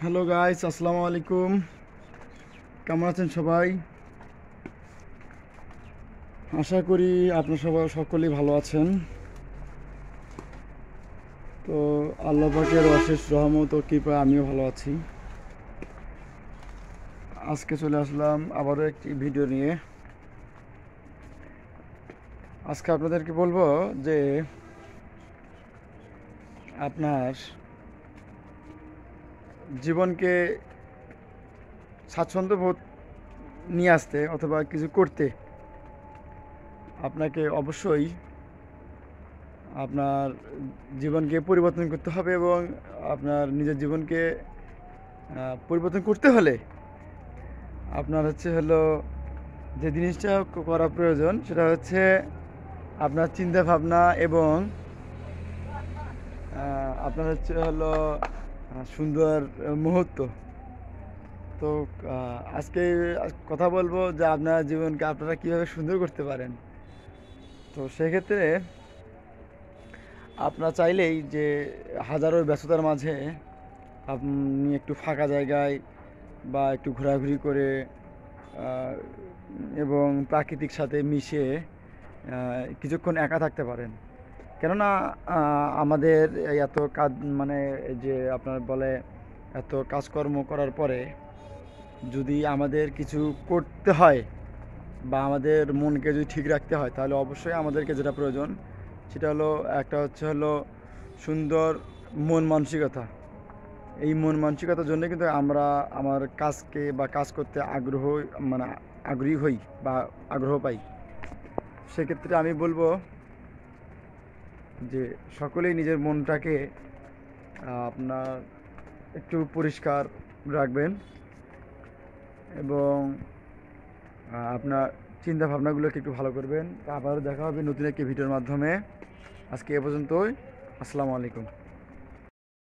Hello guys, আসসালামু আলাইকুম। কেমন আছেন সবাই? আশা করি আপনারা সবাই সকলেই ভালো আছেন। তো আল্লাহ পাকের অশেষ রহমত ও কৃপায় আমিও ভালো আছি। আজকে চলে আসলাম আবারও একটি ভিডিও নিয়ে। আজকে আপনাদেরকে বলবো যে আপনার জীবনকে স্বাচ্ছন্দ্যবোধ নিয়ে আসতে অথবা কিছু করতে আপনাকে অবশ্যই আপনার জীবনকে পরিবর্তন করতে হবে, এবং আপনার নিজের জীবনকে পরিবর্তন করতে হলে আপনার হলো যে জিনিসটা করা প্রয়োজন সেটা হচ্ছে আপনার চিন্তা ভাবনা এবং আপনার হলো সুন্দর মুহূর্ত। তো আজকে কথা বলবো যে আপনার জীবনকে আপনারা কীভাবে সুন্দর করতে পারেন। তো সেক্ষেত্রে আপনার চাইলেই যে হাজারো ব্যস্ততার মাঝে আপনি একটু ফাঁকা জায়গায় বা একটু ঘোরাঘুরি করে এবং প্রাকৃতিক সাথে মিশে কিছুক্ষণ একা থাকতে পারেন। কেননা আমাদের এত কাজ, মানে যে আপনার বলে এত কাজকর্ম করার পরে যদি আমাদের কিছু করতে হয় বা আমাদের মনকে যদি ঠিক রাখতে হয়, তাহলে অবশ্যই আমাদেরকে যেটা প্রয়োজন সেটা হলো একটা হলো সুন্দর মন মানসিকতা। এই মন মানসিকতার জন্য কিন্তু আমরা আমার কাজকে বা কাজ করতে মানে আগ্রহী হই বা আগ্রহ পাই। সেক্ষেত্রে আমি বলবো যে সকলেই নিজের মনটাকে আপনার একটু পরিষ্কার রাখবেন এবং আপনার চিন্তা ভাবনাগুলোকে একটু ভালো করবেন। আবারও দেখা হবে নতুন একটি ভিডিওর মাধ্যমে। আজকে এ পর্যন্তই। আসসালামু আলাইকুম।